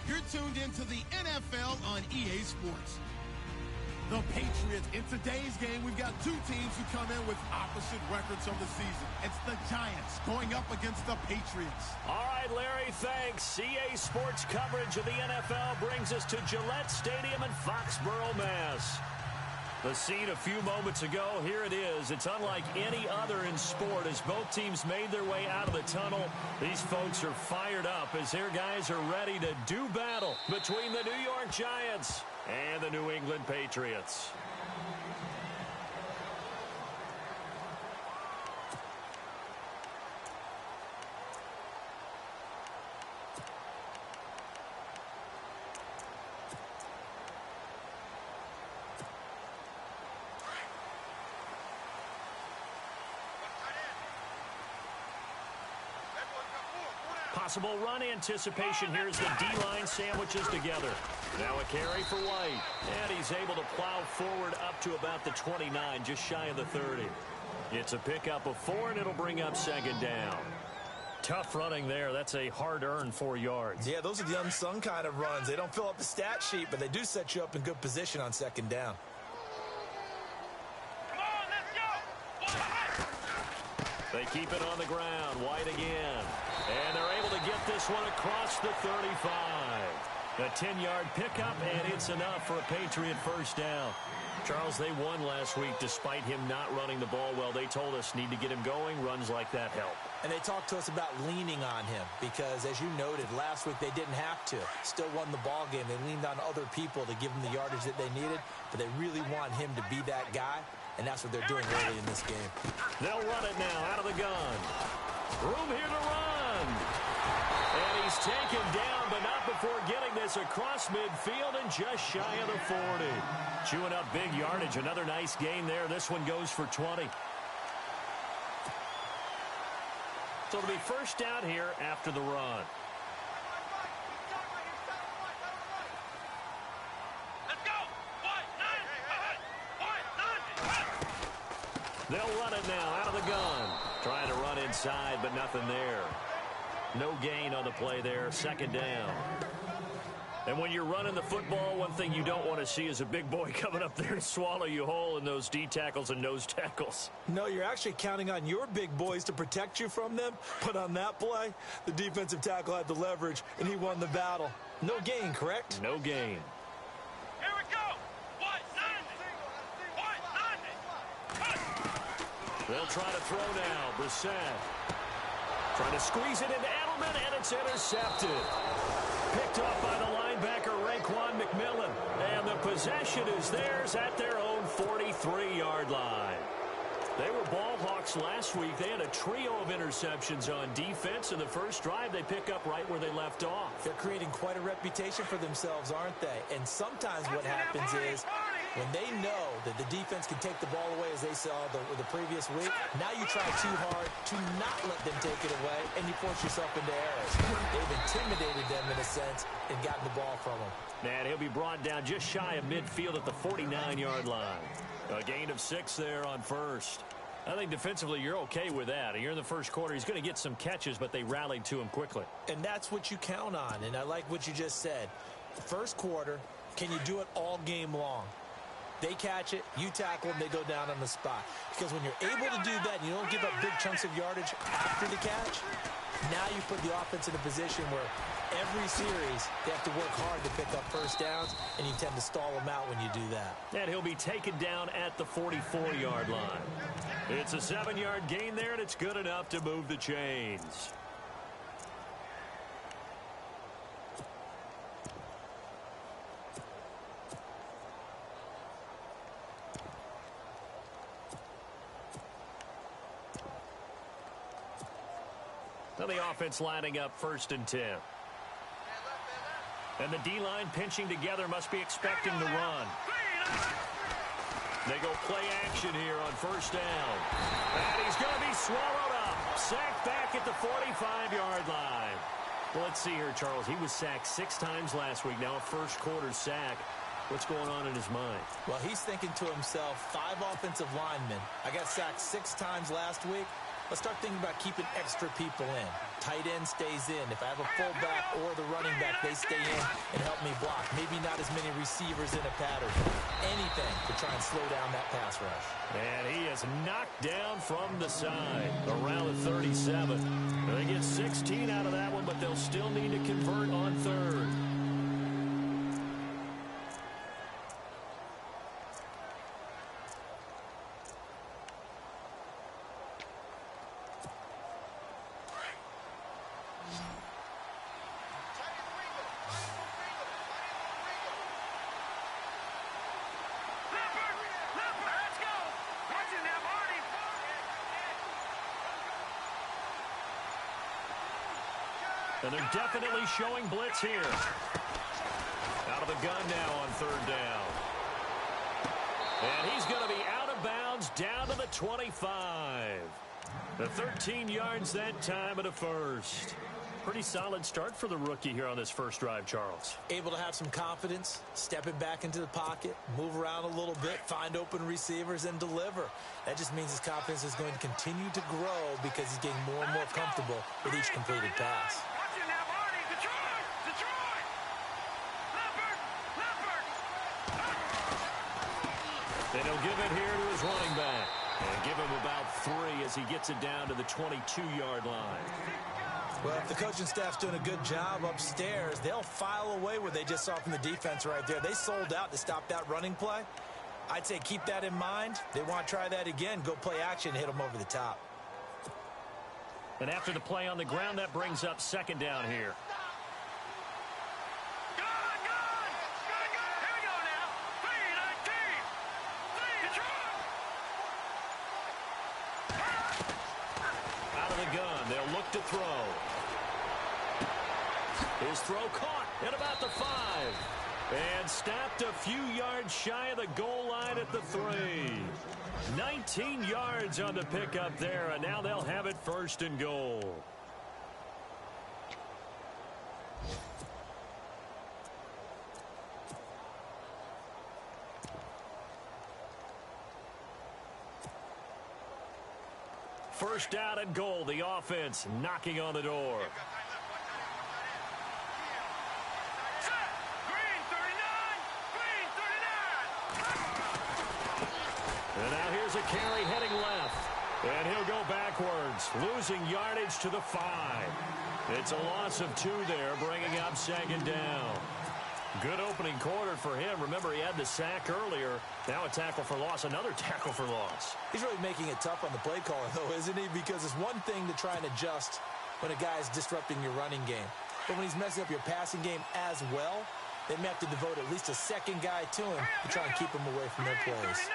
You're tuned into the NFL on EA Sports. The Patriots. In today's game, we've got two teams who come in with opposite records of the season. It's the Giants going up against the Patriots. All right, Larry, thanks. EA Sports coverage of the NFL brings us to Gillette Stadium in Foxborough, Mass. The scene a few moments ago, here it is. It's unlike any other in sport as both teams made their way out of the tunnel. These folks are fired up as their guys are ready to do battle between the New York Giants and the New England Patriots. Possible run anticipation. Here's the D-line sandwiches together. Now a carry for White. And he's able to plow forward up to about the 29, just shy of the 30. It's a pickup of 4, and it'll bring up second down. Tough running there. That's a hard-earned 4 yards. Yeah, those are the unsung kind of runs. They don't fill up the stat sheet, but they do set you up in good position on second down. They keep it on the ground. White again. And they're able to get this one across the 35. A 10-yard pickup, and it's enough for a Patriot first down. Charles, they won last week despite him not running the ball well. They told us need to get him going. Runs like that help. And they talked to us about leaning on him because, as you noted, last week they didn't have to. Still won the ball game. They leaned on other people to give them the yardage that they needed, but they really want him to be that guy, and that's what they're doing early in this game. They'll run it now out of the gun. Room here to run. And he's taken down, but not before getting this across midfield and just shy of the 40. Chewing up big yardage. Another nice gain there. This one goes for 20. So it'll be first down here after the run. They'll run it now out of the gun. Trying to run inside, but nothing there. No gain on the play there. Second down. And when you're running the football, one thing you don't want to see is a big boy coming up there and swallow you whole in those D tackles and nose tackles. No, you're actually counting on your big boys to protect you from them. But on that play, the defensive tackle had the leverage, and he won the battle. No gain, correct? No gain. Here we go. They'll try to throw now. Brissett trying to squeeze it into Edelman, and it's intercepted. Picked off by the linebacker, Raekwon McMillan. And the possession is theirs at their own 43-yard line. They were ball hawks last week. They had a trio of interceptions on defense. In the first drive, they pick up right where they left off. They're creating quite a reputation for themselves, aren't they? And sometimes what happens is when they know that the defense can take the ball away, as they saw the previous week, now you try too hard to not let them take it away, and you force yourself into errors. They've intimidated them in a sense and gotten the ball from them. And he'll be brought down just shy of midfield at the 49-yard line. A gain of 6 there on first. I think defensively you're okay with that. You're in the first quarter. He's going to get some catches, but they rallied to him quickly. And that's what you count on, and I like what you just said. First quarter, can you do it all game long? They catch it, you tackle them, they go down on the spot. Because when you're able to do that and you don't give up big chunks of yardage after the catch, now you put the offense in a position where every series they have to work hard to pick up first downs, and you tend to stall them out when you do that. And he'll be taken down at the 44-yard line. It's a 7-yard gain there, and it's good enough to move the chains. Now the offense lining up 1st and 10. And the D-line pinching together, must be expecting the run. They go play action here on first down. And he's going to be swallowed up. Sacked back at the 45-yard line. Well, let's see here, Charles. He was sacked 6 times last week. Now a first quarter sack. What's going on in his mind? Well, he's thinking to himself, 5 offensive linemen. I got sacked 6 times last week. let's start thinking about keeping extra people in. Tight end stays in. If I have a fullback or the running back, they stay in and help me block. Maybe not as many receivers in a pattern. Anything to try and slow down that pass rush. And he is knocked down from the side around the 37. They get 16 out of that one, but they'll still need to convert on third. And they're definitely showing blitz here. Out of the gun now on third down. And he's going to be out of bounds down to the 25. The 13 yards that time at a first. Pretty solid start for the rookie here on this first drive, Charles. Able to have some confidence, stepping back into the pocket, move around a little bit, find open receivers, and deliver. That just means his confidence is going to continue to grow because he's getting more and more comfortable with each completed pass. And he'll give it here to his running back. And give him about 3 as he gets it down to the 22-yard line. Well, if the coaching staff's doing a good job upstairs, they'll file away what they just saw from the defense right there. They sold out to stop that running play. I'd say keep that in mind. They want to try that again. Go play action, hit them over the top. And after the play on the ground, that brings up second down here. They'll look to throw. His throw caught at about the 5. And stopped a few yards shy of the goal line at the 3. 19 yards on the pickup there, and now they'll have it first and goal. First down and goal, the offense knocking on the door. And now here's a carry heading left. And he'll go backwards, losing yardage to the 5. It's a loss of 2 there, bringing up second down. Good opening quarter for him. Remember, he had the sack earlier. Now a tackle for loss, another tackle for loss. He's really making it tough on the play caller, though, isn't he? Because it's one thing to try and adjust when a guy is disrupting your running game. But when he's messing up your passing game as well, they may have to devote at least a second guy to him to try and keep him away from their plays.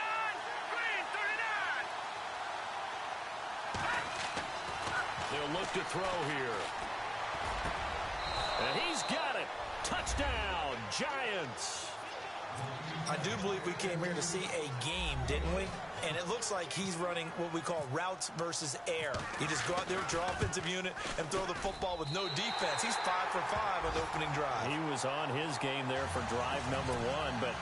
They'll look to throw here. And he's got it. Touchdown, Giants. I do believe we came here to see a game, didn't we? And it looks like he's running what we call routes versus air. You just go out there with your offensive unit and throw the football with no defense. He's 5 for 5 on the opening drive. He was on his game there for drive number 1, but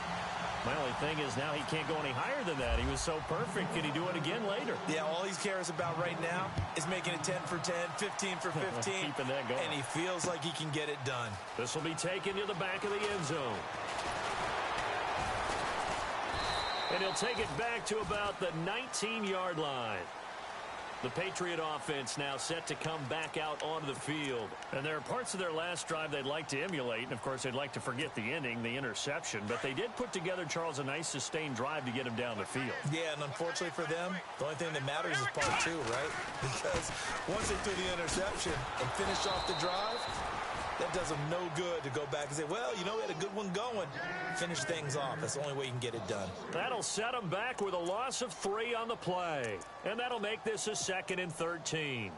my only thing is now he can't go any higher than that. He was so perfect. Can he do it again later? Yeah, all he cares about right now is making it 10 for 10, 15 for 15. Keeping that going. And he feels like he can get it done. This will be taken to the back of the end zone. And he'll take it back to about the 19-yard line. The Patriot offense now set to come back out onto the field. And there are parts of their last drive they'd like to emulate. And, of course, they'd like to forget the ending, the interception. But they did put together, Charles, a nice sustained drive to get him down the field. Yeah, and unfortunately for them, the only thing that matters is part 2, right? Because once they threw the interception and finished off the drive, that does them no good to go back and say, well, you know, we had a good one going. Finish things off. That's the only way you can get it done. That'll set them back with a loss of 3 on the play. And that'll make this a 2nd and 13.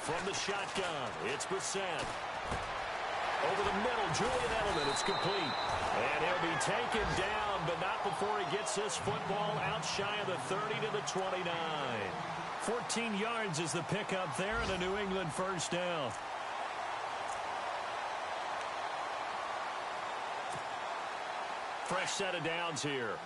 From the shotgun, it's Brissett. Over the middle, Julian Edelman. It's complete. And he'll be taken down, but not before he gets this football out shy of the 30 to the 29. 14 yards is the pickup there, and a New England first down. Fresh set of downs here.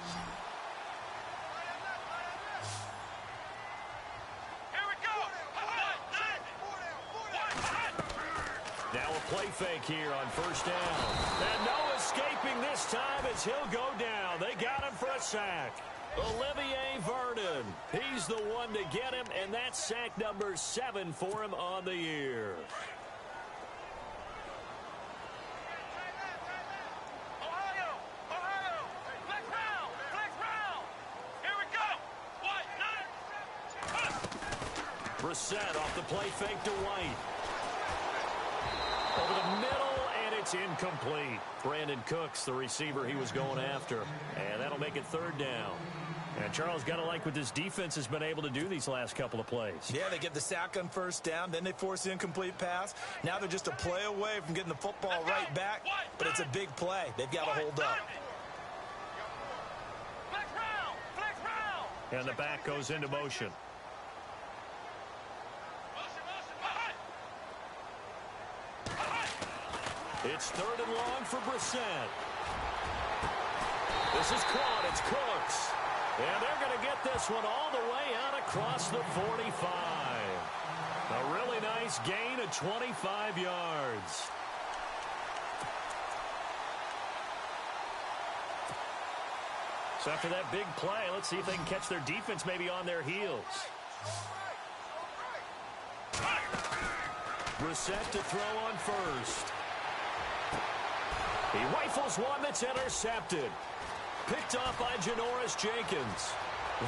Now a play fake here on first down. And no escaping this time as he'll go down. They got him for a sack. Olivier Vernon. He's the one to get him, and that's sack number 7 for him on the year. Brissett off the play fake to White. Over the middle, and it's incomplete. Brandon Cooks, the receiver he was going after. And that'll make it third down. And Charles, got to like what this defense has been able to do these last couple of plays. Yeah, they get the sack on first down, then they force the incomplete pass. Now they're just a play away from getting the football right back, but it's a big play. They've got to hold up. And the back goes into motion. It's third and long for Brissett. This is caught. It's Cooks. And they're going to get this one all the way out across the 45. A really nice gain of 25 yards. So after that big play, let's see if they can catch their defense maybe on their heels. Brissett to throw on first. He rifles one that's intercepted. Picked off by Janoris Jenkins.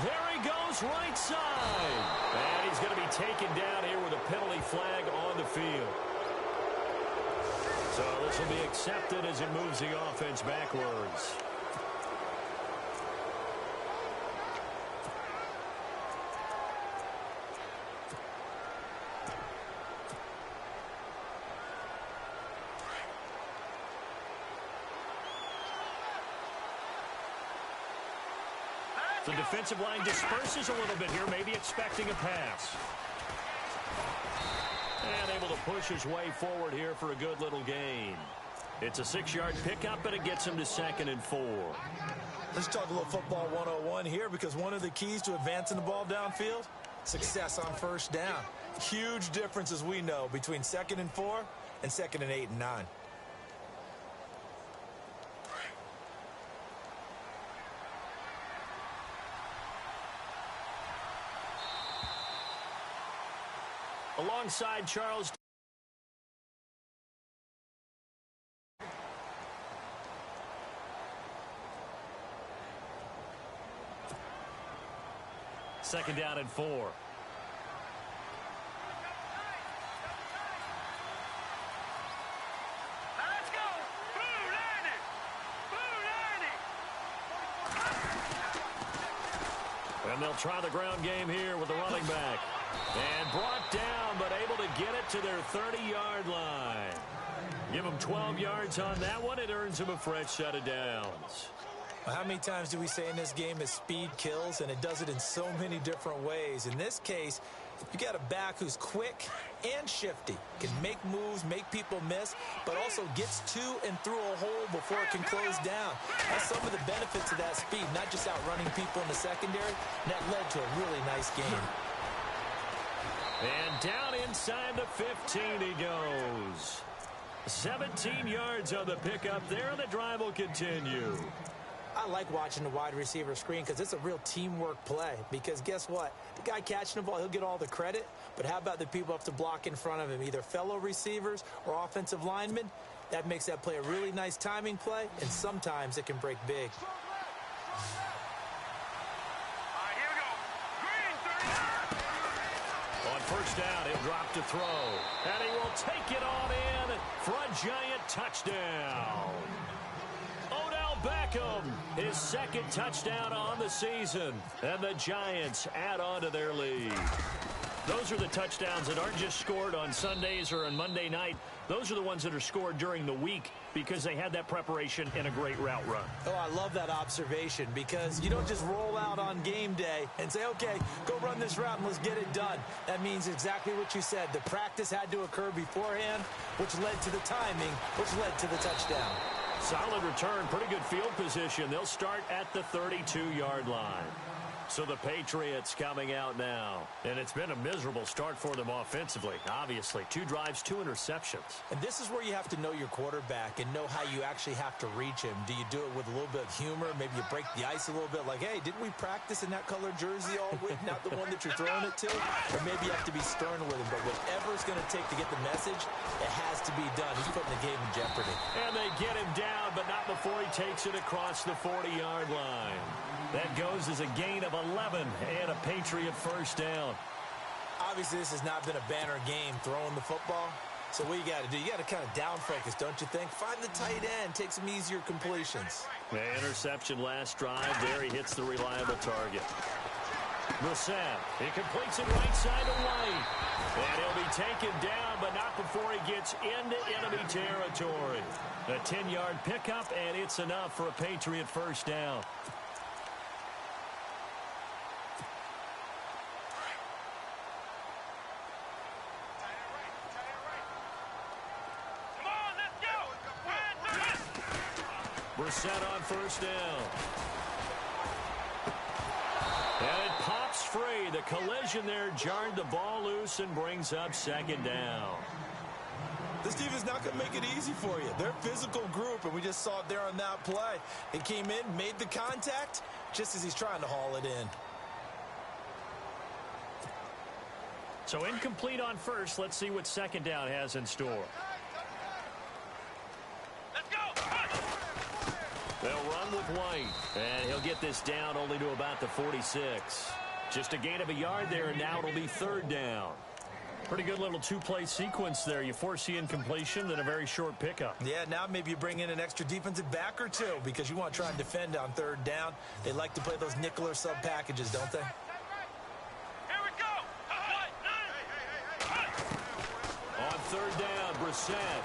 There he goes right side. And he's going to be taken down here with a penalty flag on the field. So this will be accepted as it moves the offense backwards. The defensive line disperses a little bit here, maybe expecting a pass. And able to push his way forward here for a good little gain. It's a 6-yard pickup, and it gets him to 2nd and 4. Let's talk a little football 101 here, because one of the keys to advancing the ball downfield, success on first down. Huge difference, as we know, between 2nd and 4 and 2nd and 8 and 9. Alongside Charles. Second down and 4. Let's go. Blue 90. And they'll try the ground game here with the running back. And brought down, but able to get it to their 30-yard line. Give them 12 yards on that one. It earns them a fresh set of downs. Well, how many times do we say in this game is speed kills, and it does it in so many different ways. In this case, you got a back who's quick and shifty, can make moves, make people miss, but also gets to and through a hole before it can close down. That's some of the benefits of that speed, not just outrunning people in the secondary. And that led to a really nice game. And down inside the 15 he goes. 17 yards on the pickup there, and the drive will continue. I like watching the wide receiver screen because it's a real teamwork play. Because guess what? The guy catching the ball, he'll get all the credit. But how about the people up to block in front of him, either fellow receivers or offensive linemen? That makes that play a really nice timing play, and sometimes it can break big. First down, he'll drop to throw. And he will take it on in for a giant touchdown. Odell Beckham, his 2nd touchdown on the season. And the Giants add on to their lead. Those are the touchdowns that aren't just scored on Sundays or on Monday night. Those are the ones that are scored during the week because they had that preparation and a great route run. Oh, I love that observation because you don't just roll out on game day and say, okay, go run this route and let's get it done. That means exactly what you said. The practice had to occur beforehand, which led to the timing, which led to the touchdown. Solid return, pretty good field position. They'll start at the 32-yard line. So the Patriots coming out now. And it's been a miserable start for them offensively, obviously. 2 drives, 2 interceptions. And this is where you have to know your quarterback and know how you actually have to reach him. Do you do it with a little bit of humor? Maybe you break the ice a little bit like, hey, didn't we practice in that color jersey all week? Not the one that you're throwing it to? Or maybe you have to be stern with him. But whatever it's going to take to get the message, it has to be done. He's putting the game in jeopardy. And they get him down, but not before he takes it across the 40-yard line. That goes as a gain of 11 and a Patriot first down. Obviously, this has not been a banner game throwing the football. So what you got to do, you got to kind of down focus, don't you think? Find the tight end, take some easier completions. The interception last drive. There he hits the reliable target. Brissett, he completes it right side to White. And he'll be taken down, but not before he gets into enemy territory. A 10-yard pickup, and it's enough for a Patriot first down. Brissett on first down. And it pops free. The collision there jarred the ball loose and brings up second down. This defense is not going to make it easy for you. They're a physical group, and we just saw it there on that play. It came in, made the contact, just as he's trying to haul it in. So incomplete on first. Let's see what second down has in store. They'll run with White, and he'll get this down only to about the 46. Just a gain of a yard there, and now it'll be third down. Pretty good little 2-play sequence there. You foresee incompletion, then a very short pickup. Yeah, now maybe you bring in an extra defensive back or two because you want to try and defend on third down. They like to play those nickel or sub packages, don't they? Here we go. On third down, Brissett.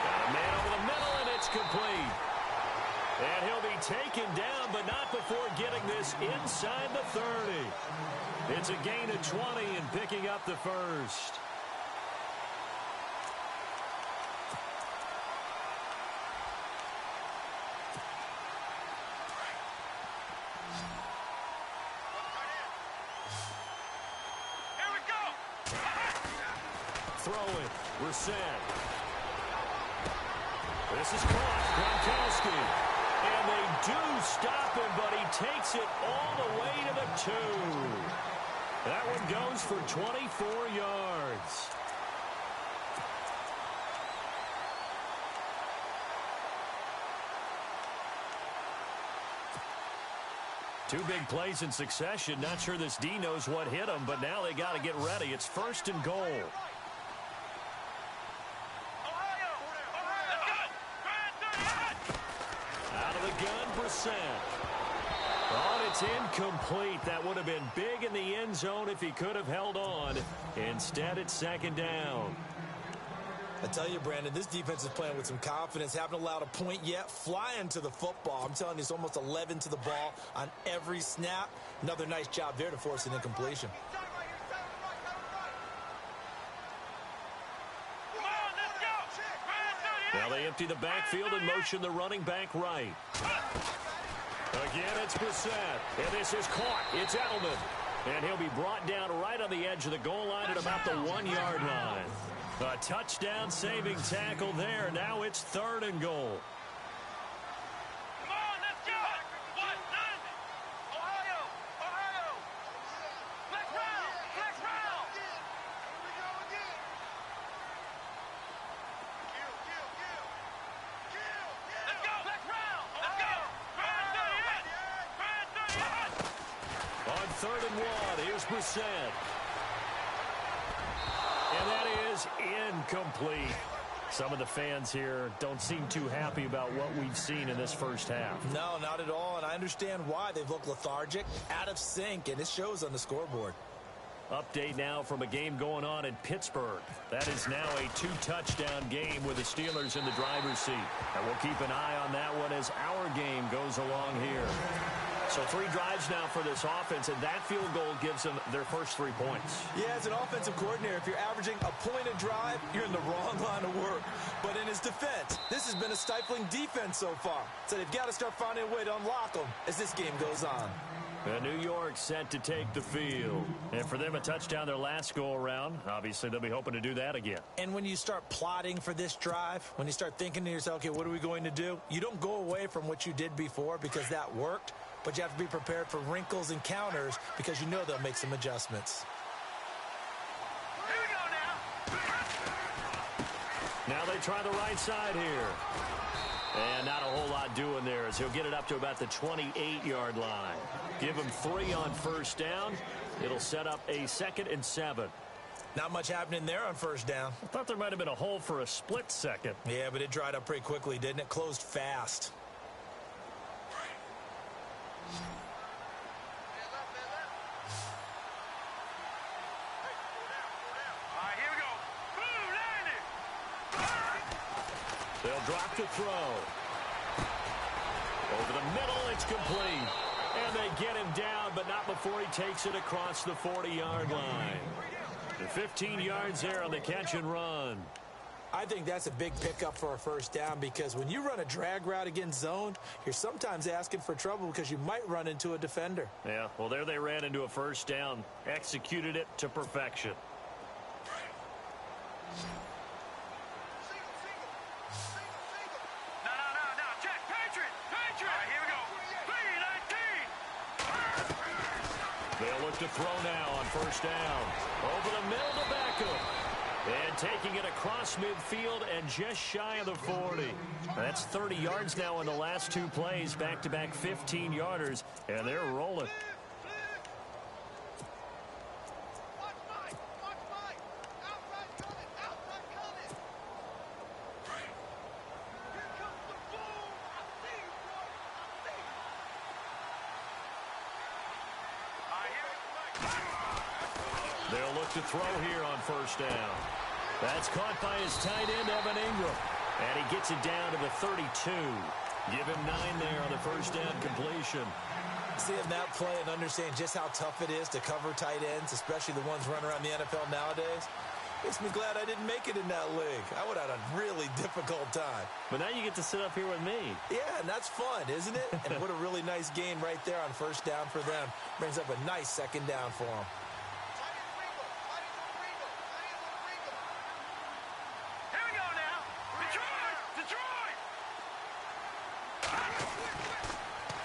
Got a man over the middle, and it's complete. And he'll be taken down, but not before getting this inside the 30. It's a gain of 20 and picking up the first. Here we go. Throw it. Brissett. This is caught. Gronkowski. And they do stop him, but he takes it all the way to the 2. That one goes for 24 yards. Two big plays in succession. Not sure this D knows what hit him, but now they got to get ready. It's first and goal. Out of the gun, Brissett. Oh, it's incomplete. That would have been big in the end zone if he could have held on. Instead, it's second down. I tell you, Brandon, this defense is playing with some confidence. Haven't allowed a point yet. Flying to the football. I'm telling you, it's almost 11 to the ball on every snap. Another nice job there to force an incompletion. Now they empty the backfield and motion the running back right. Again, it's Brissett. And this is caught. It's Edelman. And he'll be brought down right on the edge of the goal line at about the 1-yard line. A touchdown-saving tackle there. Now it's third and goal. Come on, let's go. What? Ohio. Flex round. Let's go. Flex round. Let's go. On third and 1, here's Brissett. And that is incomplete. Some of the fans here don't seem too happy about what we've seen in this first half. No, not at all, and I understand why. They've looked lethargic, out of sync, and it shows on the scoreboard. Update now from a game going on in Pittsburgh. That is now a 2-touchdown game with the Steelers in the driver's seat. And we'll keep an eye on that one as our game goes along here. So 3 drives now for this offense, and that field goal gives them their first 3 points. Yeah, as an offensive coordinator, if you're averaging a point a drive, you're in the wrong line of work. But in his defense, this has been a stifling defense so far. So they've got to start finding a way to unlock them as this game goes on. New York set to take the field. And for them, a touchdown their last go-around. Obviously, they'll be hoping to do that again. And when you start plotting for this drive, when you start thinking to yourself, okay, what are we going to do? You don't go away from what you did before because that worked. But you have to be prepared for wrinkles and counters because you know they'll make some adjustments. Here we go now. Now they try the right side here. And not a whole lot doing there as he'll get it up to about the 28-yard line. Give him 3 on first down. It'll set up a 2nd and 7. Not much happening there on first down. I thought there might have been a hole for a split second. Yeah, but it dried up pretty quickly, didn't it? Closed fast. All right, here we go. Boom, landed. They'll drop to throw. Over the middle, it's complete. And they get him down, but not before he takes it across the 40-yard line. The 15 yards there on the catch and run. I think that's a big pickup for a first down because when you run a drag route against zone, you're sometimes asking for trouble because you might run into a defender. Yeah, well, there they ran into a first down. Executed it to perfection. No. Check. Patriot. All right, here we go. B-19. They'll look to throw now on first down. Over the middle to Beckham. And taking it across midfield and just shy of the 40. That's 30 yards now in the last 2 plays. Back-to-back 15-yarders. And they're rolling. They'll look to throw here on first down. That's caught by his tight end, Evan Ingram. And he gets it down to the 32. Give him 9 there on the first down completion. Seeing that play and understanding just how tough it is to cover tight ends, especially the ones running around the NFL nowadays, makes me glad I didn't make it in that league. I would have had a really difficult time. But now you get to sit up here with me. Yeah, and that's fun, isn't it? And what a really nice game right there on first down for them. Brings up a nice second down for them. Here we go now. Detroit.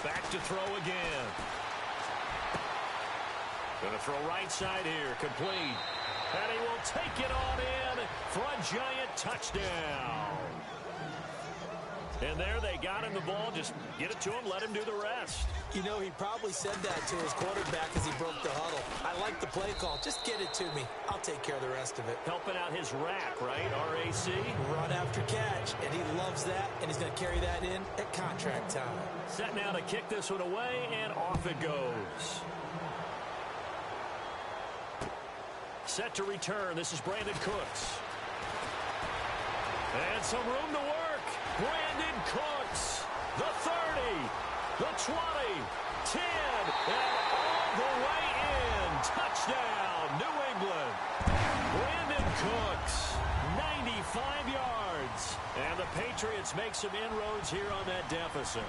Back to throw again. Going to throw right side here. Complete. And he will take it on in for a giant touchdown. And there they got him the ball. Just get it to him, let him do the rest. You know, he probably said that to his quarterback as he broke the huddle. I like the play call. Just get it to me. I'll take care of the rest of it. Helping out his rack, right? RAC. Run after catch, and he loves that, and he's going to carry that in at contract time. Set now to kick this one away, and off it goes. Set to return. This is Brandon Cooks. And some room to work. Brandon Cooks, the 30, the 20, 10, and all the way in. Touchdown, New England. Brandon Cooks, 95 yards. And the Patriots make some inroads here on that deficit.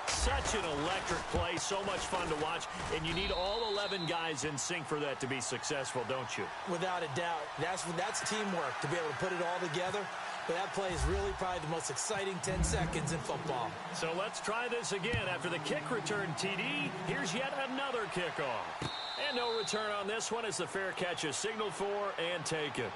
Such an electric play, so much fun to watch, and you need all 11 guys in sync for that to be successful, don't you? Without a doubt. That's teamwork, to be able to put it all together. But that play is really probably the most exciting 10 seconds in football. So let's try this again. After the kick return TD, here's yet another kickoff. And no return on this one as the fair catch is signaled for and taken.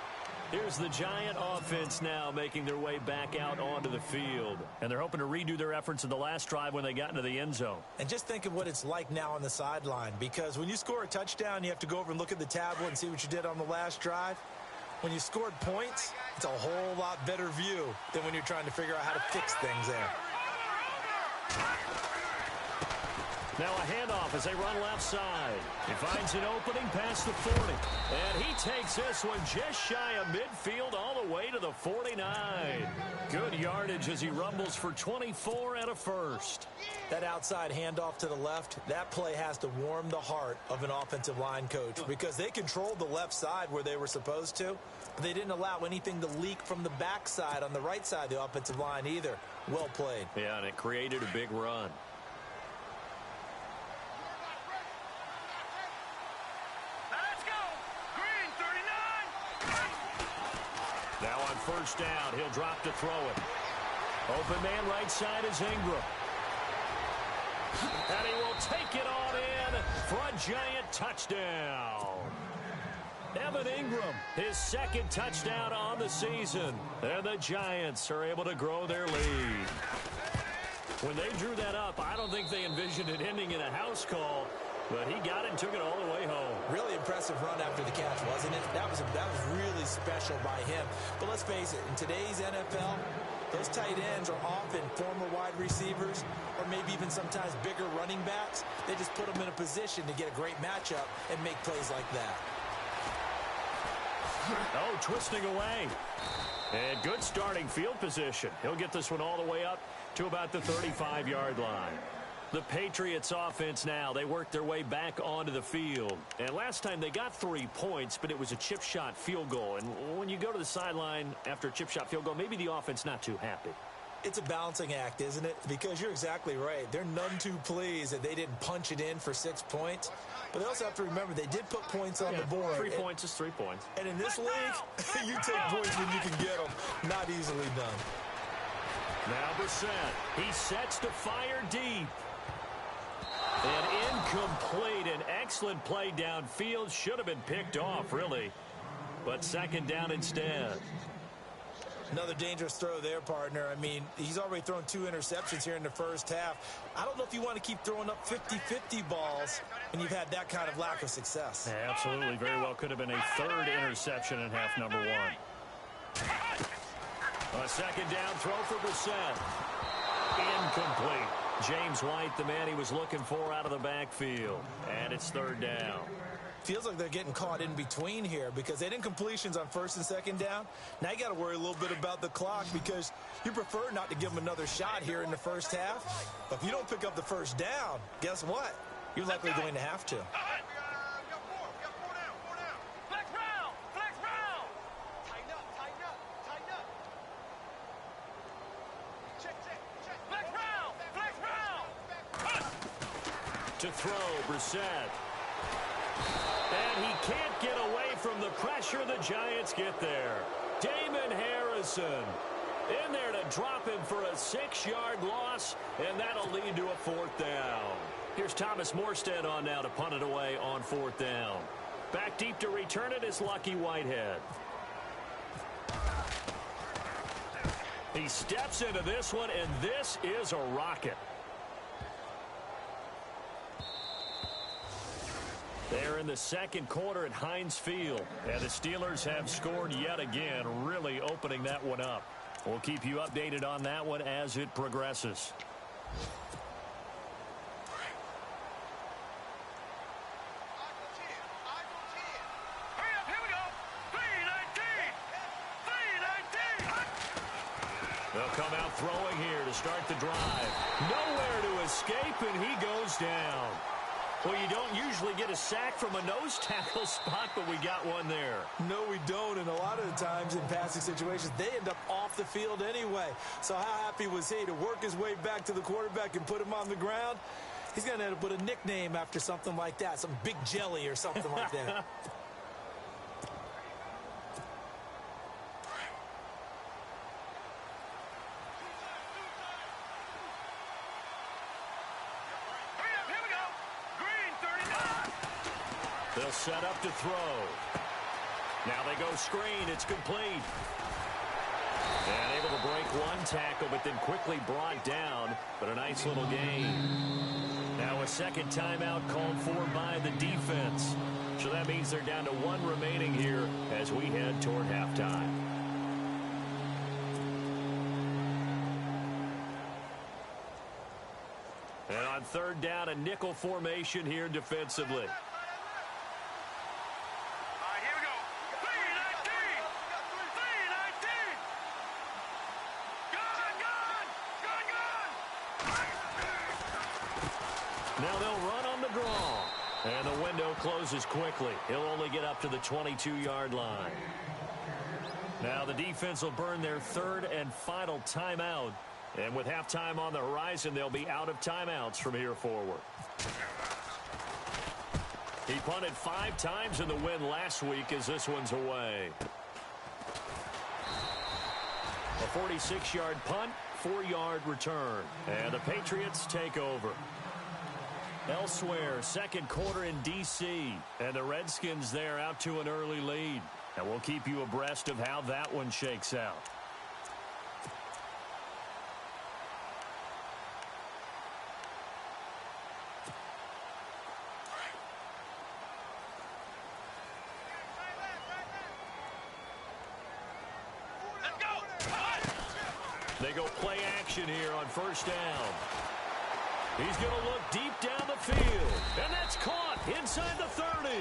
Here's the Giant offense now making their way back out onto the field. And they're hoping to redo their efforts in the last drive when they got into the end zone. And just think of what it's like now on the sideline, because when you score a touchdown, you have to go over and look at the tablet and see what you did on the last drive. When you scored points, it's a whole lot better view than when you're trying to figure out how to fix things there. Now a handoff as they run left side. He finds an opening past the 40. And he takes this one just shy of midfield all the way to the 49. Good yardage as he rumbles for 24 and a first. That outside handoff to the left, that play has to warm the heart of an offensive line coach because they controlled the left side where they were supposed to. But they didn't allow anything to leak from the backside on the right side of the offensive line either. Well played. Yeah, and it created a big run. Let's go. Green 39. Now on first down, he'll drop to throw it. Open man right side is Ingram. And he will take it on in for a giant touchdown. Evan Ingram, his second touchdown on the season. And the Giants are able to grow their lead. When they drew that up, I don't think they envisioned it ending in a house call. But he got it and took it all the way home. Really impressive run after the catch, wasn't it? That was really special by him. But let's face it, in today's NFL, those tight ends are often former wide receivers or maybe even sometimes bigger running backs. They just put them in a position to get a great matchup and make plays like that. Oh, twisting away. And good starting field position. He'll get this one all the way up to about the 35-yard line. The Patriots offense now, they worked their way back onto the field. And last time they got 3 points, but it was a chip shot field goal. And when you go to the sideline after a chip shot field goal, maybe the offense not too happy. It's a balancing act, isn't it? Because you're exactly right. They're none too pleased that they didn't punch it in for 6 points. But they also have to remember they did put points on the board. 3 points is 3 points. And in this league, you take points when you can get them. Not easily done. Now Brissett. He sets to fire deep. And incomplete. An excellent play downfield. Should have been picked off, really. But second down instead. Another dangerous throw there, partner. I mean, he's already thrown 2 interceptions here in the first half. I don't know if you want to keep throwing up 50-50 balls when you've had that kind of lack of success. Yeah, absolutely. Very well could have been a third interception in half number 1. A second down throw for Brissett. Incomplete. James White, the man he was looking for out of the backfield. And it's third down. Feels like they're getting caught in between here because they had incompletions on first and second down. Now you got to worry a little bit about the clock because you prefer not to give them another shot here in the first half. But if you don't pick up the first down, guess what? You're likely going to have to. Flex round. Flex round. Tighten up. Tighten up. Tighten up. Check. Flex round. Flex round. To throw, Brissett. And he can't get away from the pressure. The Giants get there. Damon Harrison in there to drop him for a 6-yard loss, and that'll lead to a fourth down. Here's Thomas Morstead on now to punt it away on fourth down. Back deep to return it is Lucky Whitehead. He steps into this one, and this is a rocket. They're in the second quarter at Heinz Field, and the Steelers have scored yet again, really opening that one up. We'll keep you updated on that one as it progresses. Hurry up. Here we go. 3-19. They'll come out throwing here to start the drive. Nowhere to escape, and he goes down. Well, you don't usually get a sack from a nose tackle spot, but we got one there. No, we don't, and a lot of the times in passing situations, they end up off the field anyway. So how happy was he to work his way back to the quarterback and put him on the ground? He's going to end up with a nickname after something like that, some Big Jelly or something like that. They'll set up to throw. Now they go screen. It's complete. And able to break one tackle, but then quickly brought down. But a nice little gain. Now a second timeout called for by the defense. So that means they're down to 1 remaining here as we head toward halftime. And on third down, a nickel formation here defensively. Now they'll run on the draw. And the window closes quickly. He'll only get up to the 22-yard line. Now the defense will burn their third and final timeout. And with halftime on the horizon, they'll be out of timeouts from here forward. He punted 5 times in the win last week as this one's away. A 46-yard punt, 4-yard return. And the Patriots take over. Elsewhere, second quarter in D.C. And the Redskins there out to an early lead. And we'll keep you abreast of how that one shakes out. They go play action here on first down. He's going to look deep down the field. And that's caught inside the 30.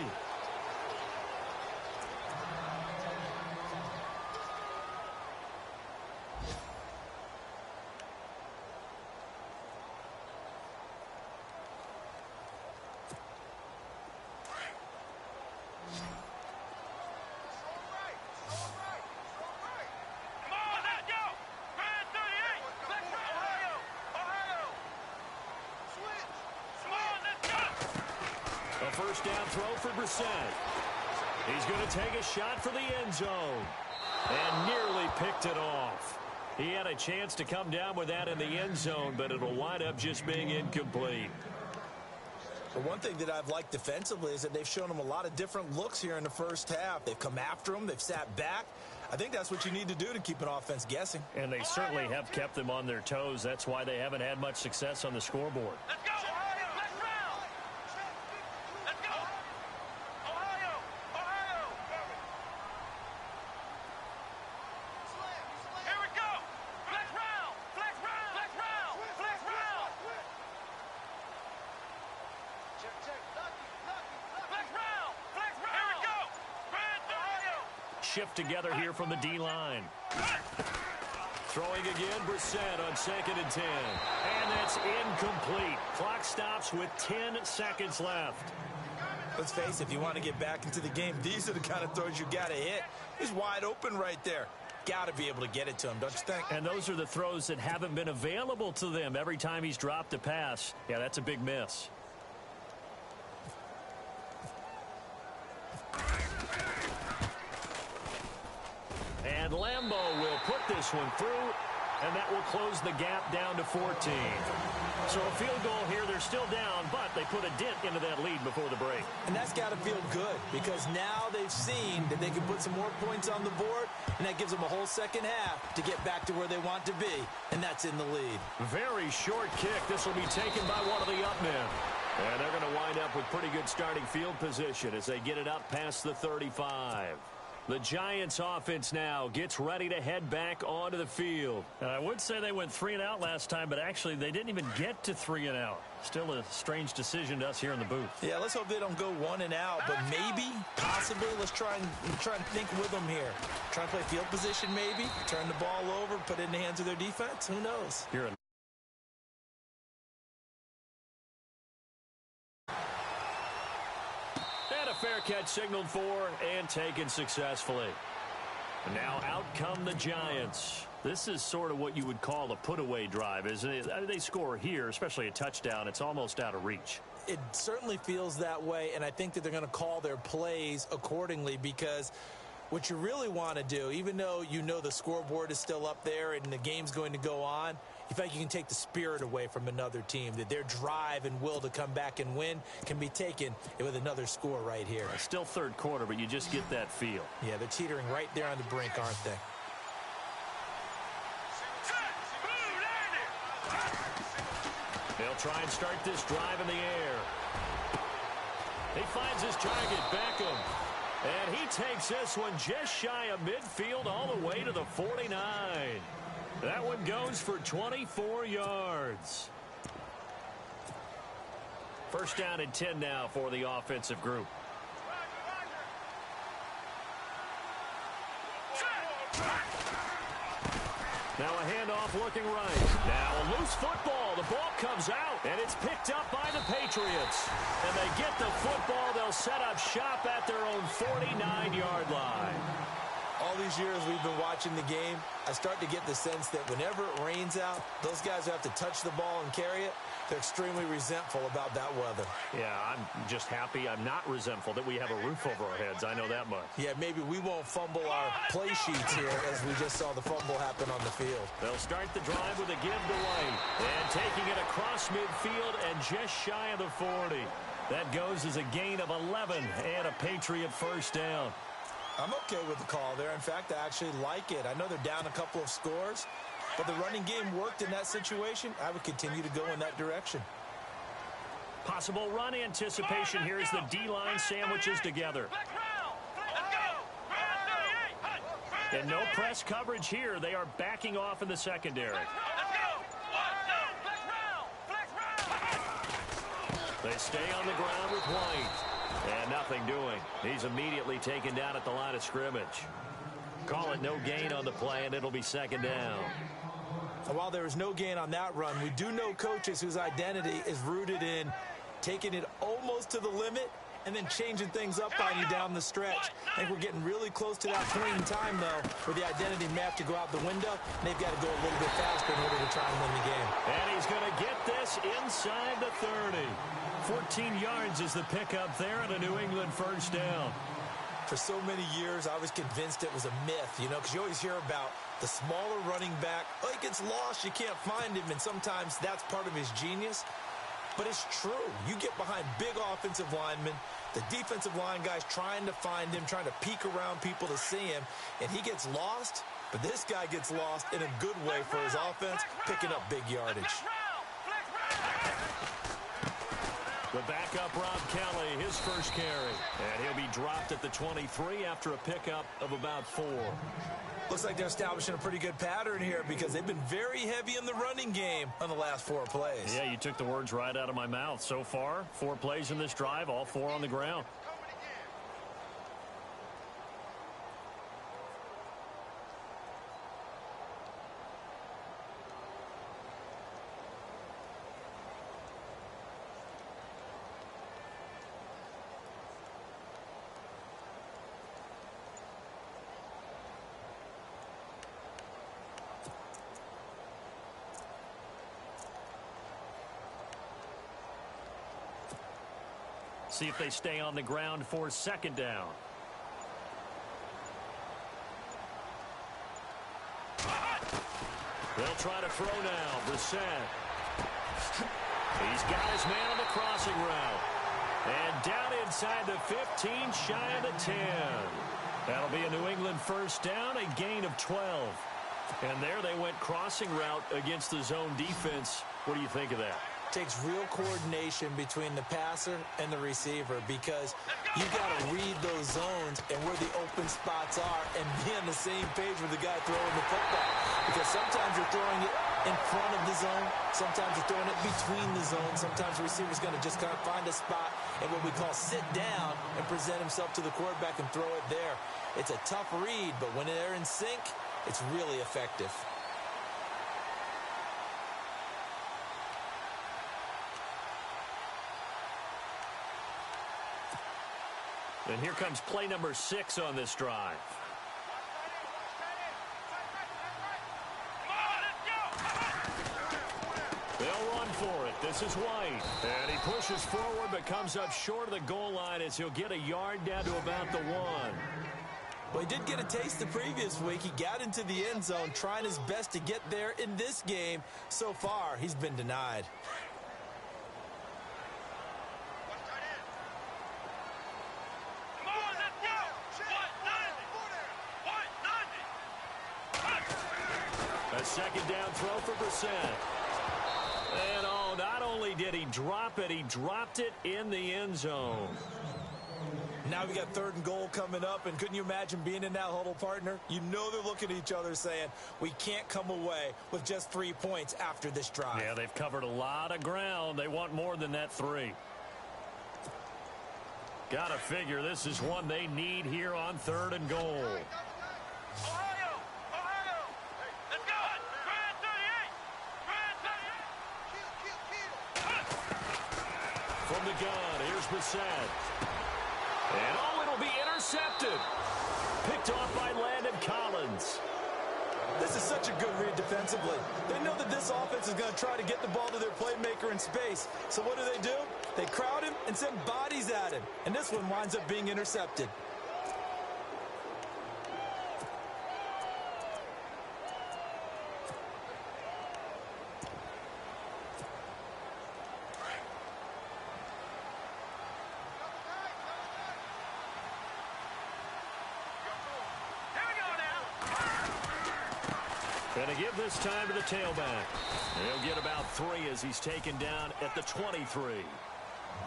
First down throw for Brissett. He's going to take a shot for the end zone. And nearly picked it off. He had a chance to come down with that in the end zone, but it'll wind up just being incomplete. The one thing that I've liked defensively is that they've shown him a lot of different looks here in the first half. They've come after him. They've sat back. I think that's what you need to do to keep an offense guessing. And they certainly have kept them on their toes. That's why they haven't had much success on the scoreboard. Let's go! Shift together here from the D-line. Throwing again, Brissett on 2nd and 10. And that's incomplete. Clock stops with 10 seconds left. Let's face it, if you want to get back into the game, these are the kind of throws you got to hit. He's wide open right there. Got to be able to get it to him, don't you think? And those are the throws that haven't been available to them every time he's dropped a pass. Yeah, that's a big miss. And Lambeau will put this one through, and that will close the gap down to 14. So a field goal here, they're still down, but they put a dent into that lead before the break. And that's got to feel good, because now they've seen that they can put some more points on the board, and that gives them a whole second half to get back to where they want to be, and that's in the lead. Very short kick. This will be taken by one of the up men. And they're going to wind up with pretty good starting field position as they get it up past the 35. The Giants offense now gets ready to head back onto the field. And I would say they went 3 and out last time, but actually they didn't even get to 3 and out. Still a strange decision to us here in the booth. Yeah, let's hope they don't go 1 and out, but maybe, possibly, let's try and think with them here. Try and play field position maybe, turn the ball over, put it in the hands of their defense. Who knows? Here in fair catch signaled for and taken successfully. And now out come the Giants. This is sort of what you would call a put-away drive, isn't it? I mean, they score here, especially a touchdown. It's almost out of reach. It certainly feels that way, and I think that they're going to call their plays accordingly, because what you really want to do, even though you know the scoreboard is still up there and the game's going to go on, you feel like you can take the spirit away from another team, that their drive and will to come back and win can be taken with another score right here. It's still third quarter, but you just get that feel. Yeah, they're teetering right there on the brink, aren't they? They'll try and start this drive in the air. He finds his target, Beckham. And he takes this one just shy of midfield all the way to the 49. That one goes for 24 yards. First down and 10 now for the offensive group. Now a handoff looking right. Now a loose football. The ball comes out, and it's picked up by the Patriots. And they get the football. They'll set up shop at their own 49-yard line. All these years we've been watching the game, I start to get the sense that whenever it rains out, those guys who have to touch the ball and carry it, they're extremely resentful about that weather. Yeah, I'm just happy I'm not resentful that we have a roof over our heads. I know that much. Yeah, maybe we won't fumble our play sheets here as we just saw the fumble happen on the field. They'll start the drive with a give to White. And taking it across midfield and just shy of the 40. That goes as a gain of 11 and a Patriot first down. I'm okay with the call there. In fact, I actually like it. I know they're down a couple of scores, but the running game worked in that situation. I would continue to go in that direction. Possible run anticipation here as the D-line sandwiches together. And no press coverage here. They are backing off in the secondary. They stay on the ground with White. And nothing doing. He's immediately taken down at the line of scrimmage. Call it no gain on the play, and it'll be second down. While there is no gain on that run, we do know coaches whose identity is rooted in taking it almost to the limit and then changing things up on you down the stretch. I think we're getting really close to that point in time, though, where the identity may have to go out the window, and they've got to go a little bit faster in order to try and win the game. And he's going to get this inside the 30. 14 yards is the pickup there and a New England first down. For so many years, I was convinced it was a myth, you know, because you always hear about the smaller running back. Oh, he gets lost, you can't find him, and sometimes that's part of his genius. But it's true. You get behind big offensive linemen, the defensive line guys trying to find him, trying to peek around people to see him, and he gets lost. But this guy gets lost in a good way for his offense, picking up big yardage. The backup, Rob Kelly, his first carry. And he'll be dropped at the 23 after a pickup of about 4. Looks like they're establishing a pretty good pattern here because they've been very heavy in the running game on the last 4 plays. Yeah, you took the words right out of my mouth. So far, 4 plays in this drive, all 4 on the ground. See if they stay on the ground for second down. They'll try to throw now. Brissett. He's got his man on the crossing route. And down inside the 15, shy of the 10. That'll be a New England first down, a gain of 12. And there they went crossing route against the zone defense. What do you think of that? Takes real coordination between the passer and the receiver because you got to read those zones and where the open spots are and be on the same page with the guy throwing the football. Because sometimes you're throwing it in front of the zone. Sometimes you're throwing it between the zones. Sometimes the receiver's going to just kind of find a spot and what we call sit down and present himself to the quarterback and throw it there. It's a tough read, but when they're in sync, it's really effective. And here comes play number 6 on this drive. They'll run for it. This is White. And he pushes forward but comes up short of the goal line as he'll get a yard down to about the 1. Well, he did get a taste the previous week. He got into the end zone trying his best to get there in this game. So far, he's been denied. A second down throw for Brissett. And oh, not only did he drop it, he dropped it in the end zone. Now we got 3rd and goal coming up, and couldn't you imagine being in that huddle, partner? You know they're looking at each other saying, we can't come away with just 3 points after this drive. Yeah, they've covered a lot of ground. They want more than that 3. Gotta figure this is one they need here on 3rd and goal. Ohio! Let's go! Grand 38! From the gun, here's Brissett. And it'll be intercepted. Picked off by Landon Collins. This is such a good read defensively. They know that this offense is going to try to get the ball to their playmaker in space. So what do? They crowd him and send bodies at him. And this one winds up being intercepted. Going to give this time to the tailback. He'll get about 3 as he's taken down at the 23.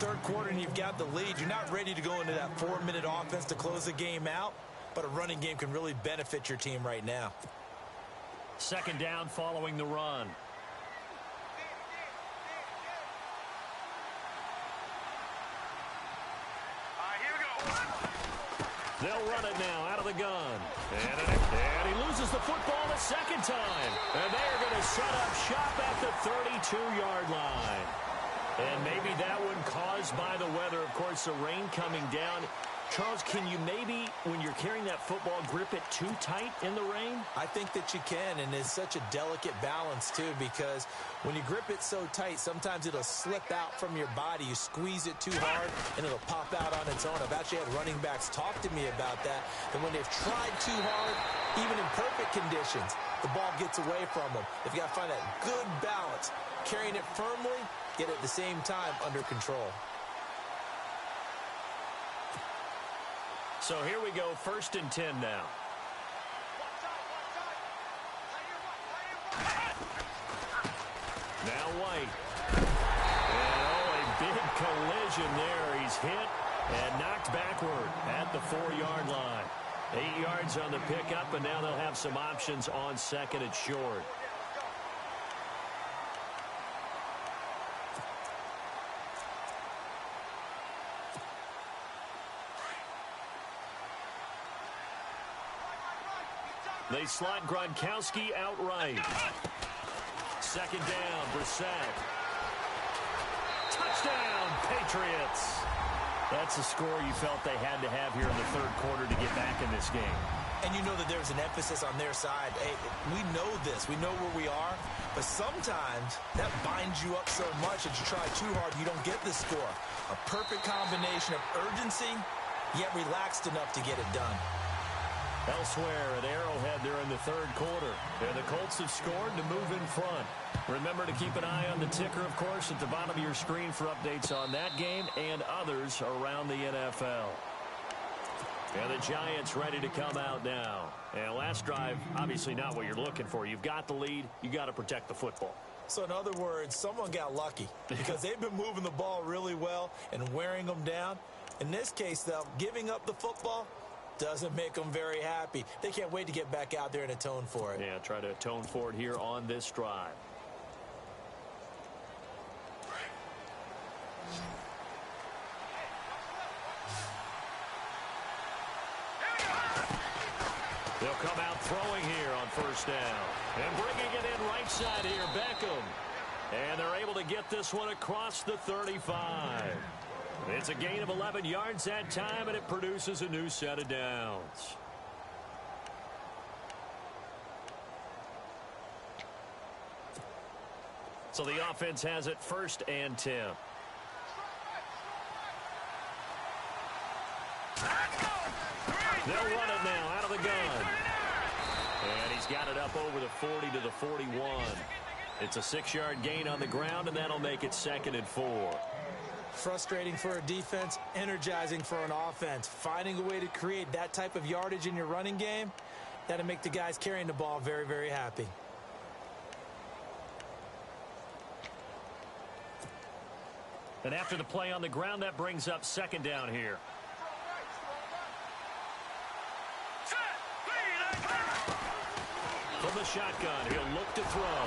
3rd quarter and you've got the lead. You're not ready to go into that 4-minute offense to close the game out, but a running game can really benefit your team right now. 2nd down following the run. Here we go. They'll run it now out of the gun. And he loses the football the 2nd time. And they are going to set up shop at the 32-yard line. And maybe that one caused by the weather. Of course, the rain coming down. Charles, can you maybe, when you're carrying that football, grip it too tight in the rain? I think that you can, and it's such a delicate balance, too, because when you grip it so tight, sometimes it'll slip out from your body. You squeeze it too hard, and it'll pop out on its own. I've actually had running backs talk to me about that, and when they've tried too hard, even in perfect conditions, the ball gets away from them. They've got to find that good balance, carrying it firmly, yet at the same time under control. So here we go, 1st and 10 now. Now White. And a big collision there. He's hit and knocked backward at the 4-yard line. 8 yards on the pickup, and now they'll have some options on 2nd and short. They slot Gronkowski outright. 2nd down, Brissett. Touchdown, Patriots. That's the score you felt they had to have here in the 3rd quarter to get back in this game. And you know that there's an emphasis on their side. Hey, we know this. We know where we are. But sometimes that binds you up so much that you try too hard, you don't get the score. A perfect combination of urgency, yet relaxed enough to get it done. Elsewhere at Arrowhead, they're in the 3rd quarter. And the Colts have scored to move in front. Remember to keep an eye on the ticker, of course, at the bottom of your screen for updates on that game and others around the NFL. And the Giants ready to come out now. And last drive, obviously not what you're looking for. You've got the lead. You got to protect the football. So in other words, someone got lucky because they've been moving the ball really well and wearing them down. In this case, though, giving up the football doesn't make them very happy. They can't wait to get back out there and atone for it. Yeah, try to atone for it here on this drive. They'll come out throwing here on 1st down. And bringing it in right side here, Beckham. And they're able to get this one across the 35. It's a gain of 11 yards that time, and it produces a new set of downs. So the offense has it 1st and 10. They'll run it now out of the gun. And he's got it up over the 40 to the 41. It's a 6-yard gain on the ground, and that'll make it 2nd and 4. Frustrating for a defense, energizing for an offense. Finding a way to create that type of yardage in your running game, that'll make the guys carrying the ball very, very happy. And after the play on the ground, that brings up 2nd down here. From the shotgun, he'll look to throw.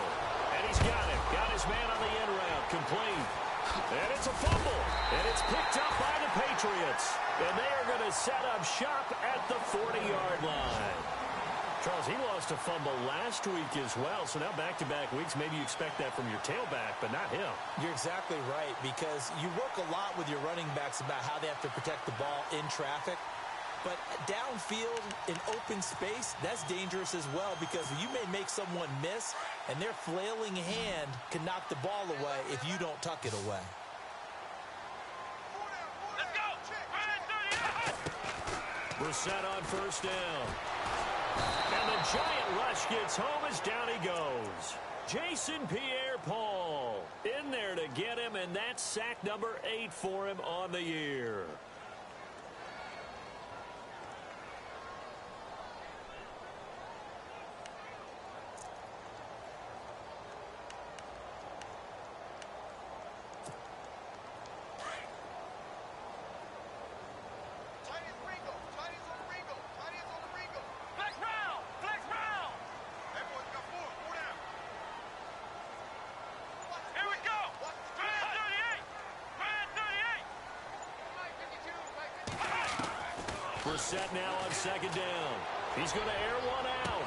And he's got it. Got his man on the end route. Complete. And it's a fumble. And it's picked up by the Patriots. And they are going to set up shop at the 40-yard line. Charles, he lost a fumble last week as well, so now back-to-back weeks, maybe you expect that from your tailback, but not him. You're exactly right, because you work a lot with your running backs about how they have to protect the ball in traffic. But downfield in open space, that's dangerous as well, because you may make someone miss, and their flailing hand can knock the ball away if you don't tuck it away. Let's go! Brissett on first down. And the giant rush gets home as down he goes. Jason Pierre-Paul in there to get him, and that's sack number 8 for him on the year. Brissett now on second down. He's going to air one out.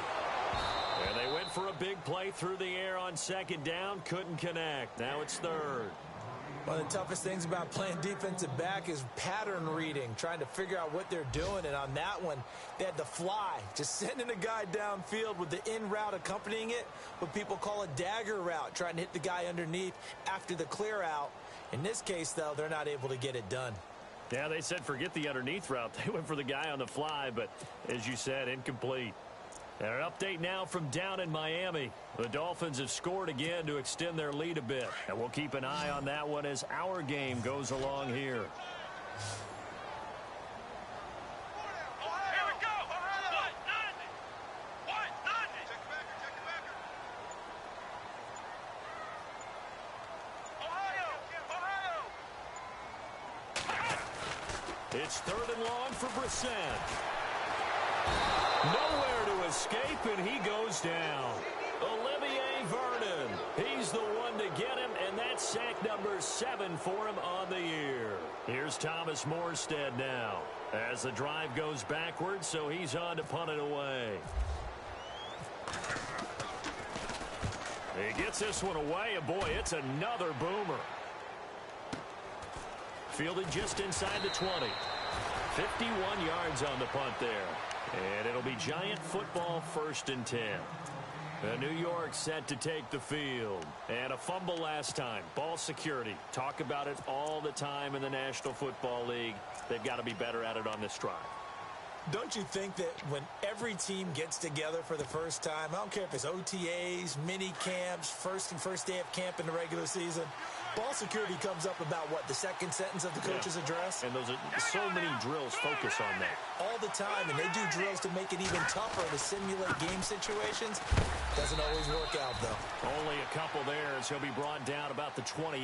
And they went for a big play through the air on second down. Couldn't connect. Now it's third. One of the toughest things about playing defensive back is pattern reading, trying to figure out what they're doing. And on that one, they had the fly, just sending a guy downfield with the in route accompanying it, what people call a dagger route, trying to hit the guy underneath after the clear out. In this case, though, they're not able to get it done. Yeah, they said forget the underneath route. They went for the guy on the fly, but as you said, incomplete. And an update now from down in Miami. The Dolphins have scored again to extend their lead a bit. And we'll keep an eye on that one as our game goes along here. It's third and long for Brissett. Nowhere to escape, and he goes down. Olivier Vernon. He's the one to get him, and that's sack number 7 for him on the year. Here's Thomas Morstead now as the drive goes backwards, so he's on to punt it away. He gets this one away, and boy, it's another boomer. Fielded just inside the 20. 51 yards on the punt there. And it'll be Giant football, 1st and 10. New York set to take the field. And a fumble last time. Ball security. Talk about it all the time in the National Football League. They've got to be better at it on this drive. Don't you think that when every team gets together for the first time, I don't care if it's OTAs, mini camps, first day of camp in the regular season, ball security comes up about, what, the second sentence of the coach's address? And those are so many drills focus on that. All the time, and they do drills to make it even tougher to simulate game situations. Doesn't always work out, though. Only a couple there as he'll be brought down about the 28.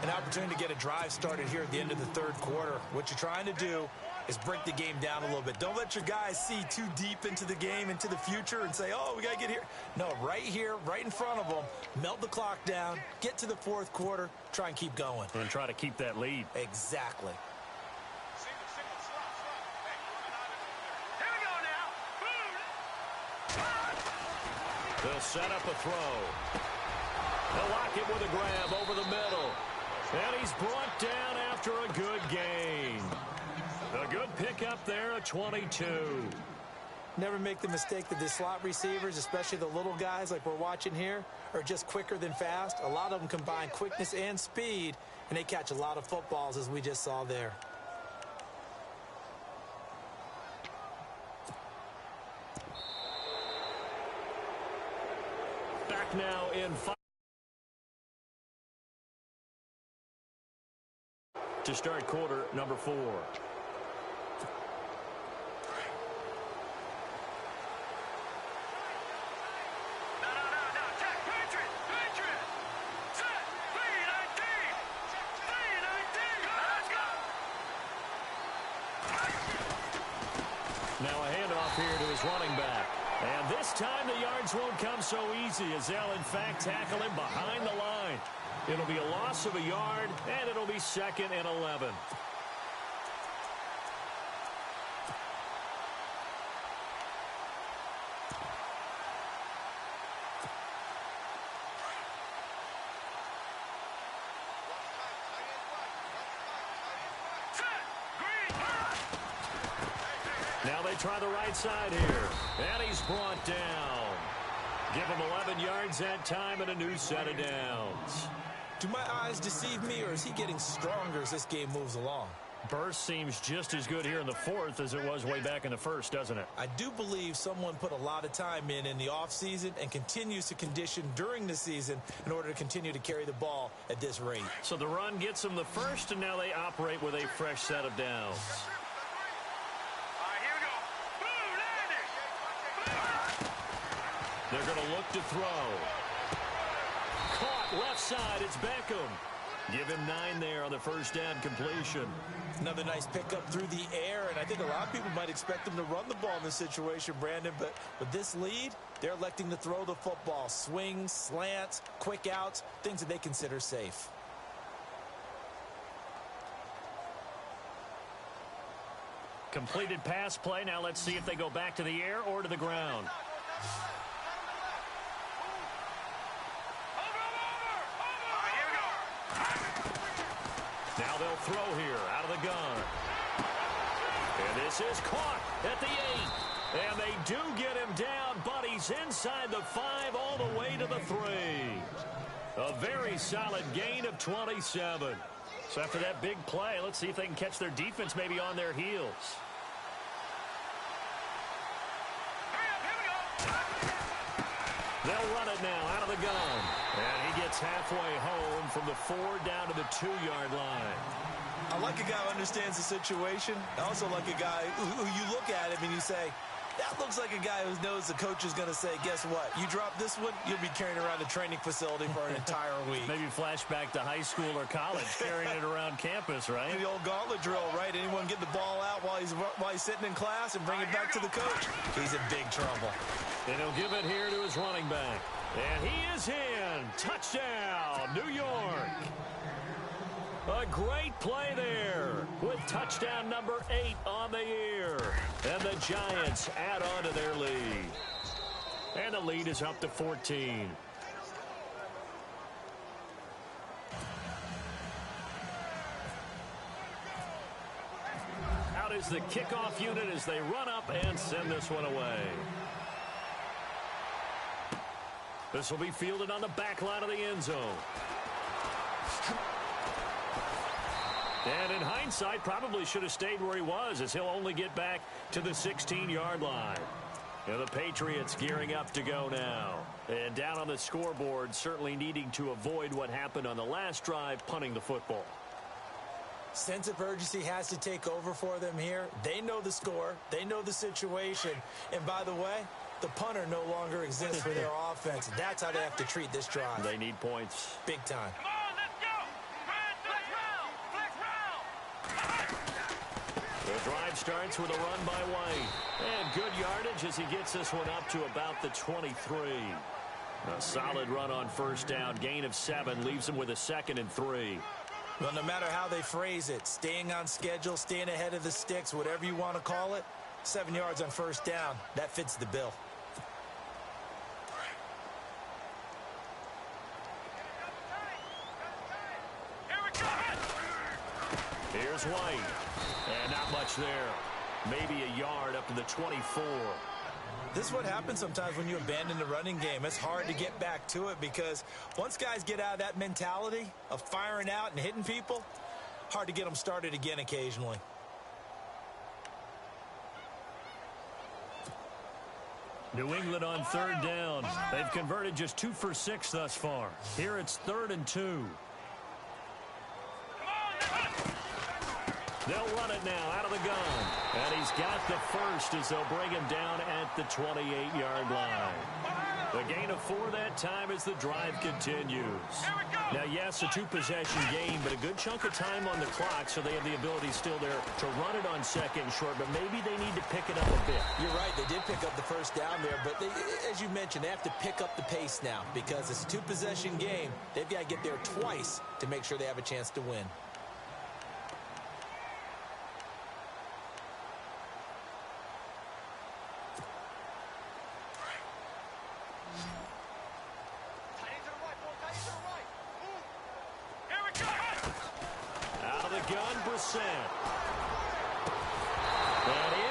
An opportunity to get a drive started here at the end of the third quarter. What you're trying to do is break the game down a little bit. Don't let your guys see too deep into the game, into the future, and say, oh, we got to get here. No, right here, right in front of them, melt the clock down, get to the fourth quarter, try and keep going. And try to keep that lead. Exactly. Here we go now. They'll set up a throw. They'll lock it with a grab over the middle. And he's brought down after a good gain. A good pickup there, a 22. Never make the mistake that the slot receivers, especially the little guys like we're watching here, are just quicker than fast. A lot of them combine quickness and speed, and they catch a lot of footballs, as we just saw there. Back now in 5. To start quarter number 4. Now a handoff here to his running back. And this time the yards won't come so easy as they'll, in fact, tackle him behind the line. It'll be a loss of a yard, and it'll be 2nd and 11. Now they try the right side here. And he's brought down. Give him 11 yards that time and a new set of downs. Do my eyes deceive me, or is he getting stronger as this game moves along? Burst seems just as good here in the fourth as it was way back in the first, doesn't it? I do believe someone put a lot of time in the offseason and continues to condition during the season in order to continue to carry the ball at this rate. So the run gets them the first, and now they operate with a fresh set of downs. They're going to look to throw. Caught left side. It's Beckham. Give him 9 there on the first down completion. Another nice pickup through the air, and I think a lot of people might expect him to run the ball in this situation, Brandon, but with this lead, they're electing to throw the football. Swings, slants, quick outs, things that they consider safe. Completed pass play. Now let's see if they go back to the air or to the ground. Now they'll throw here out of the gun. And this is caught at the 8. And they do get him down, but he's inside the 5 all the way to the 3. A very solid gain of 27. So after that big play, let's see if they can catch their defense maybe on their heels. They'll run it now out of the gun. And he gets halfway home from the 4 down to the 2-yard line. I like a guy who understands the situation. I also like a guy who you look at him and you say, that looks like a guy who knows the coach is going to say, guess what? You drop this one, you'll be carrying around a training facility for an entire week. Maybe flashback to high school or college, carrying it around campus, right? The old gauntlet drill, right? Anyone get the ball out while he's sitting in class and bring it back to the coach? He's in big trouble. And he'll give it here to his running back. And he is in. Touchdown, New York. A great play there with touchdown number 8 on the year. And the Giants add on to their lead. And the lead is up to 14. Out is the kickoff unit as they run up and send this one away. This will be fielded on the back line of the end zone. And in hindsight, probably should have stayed where he was, as he'll only get back to the 16-yard line. And the Patriots gearing up to go now. And down on the scoreboard, certainly needing to avoid what happened on the last drive, punting the football. Sense of urgency has to take over for them here. They know the score. They know the situation. And by the way, the punter no longer exists for their offense. That's how they have to treat this drive. They need points. Big time. Come on, let's go. The drive starts with a run by White. And good yardage as he gets this one up to about the 23. A solid run on first down. Gain of 7 leaves him with a 2nd and 3. Well, no matter how they phrase it, staying on schedule, staying ahead of the sticks, whatever you want to call it, 7 yards on first down, that fits the bill. Here's White. And not much there. Maybe a yard up to the 24. This is what happens sometimes when you abandon the running game. It's hard to get back to it because once guys get out of that mentality of firing out and hitting people, hard to get them started again occasionally. New England on 3rd down. They've converted just 2 for 6 thus far. Here it's 3rd and 2. They'll run it now out of the gun. And he's got the first as they'll bring him down at the 28-yard line. The gain of 4 that time as the drive continues. Now, yes, a 2-possession game, but a good chunk of time on the clock, so they have the ability still there to run it on 2nd and short, but maybe they need to pick it up a bit. You're right. They did pick up the first down there, but they, as you mentioned, they have to pick up the pace now because it's a 2-possession game. They've got to get there twice to make sure they have a chance to win.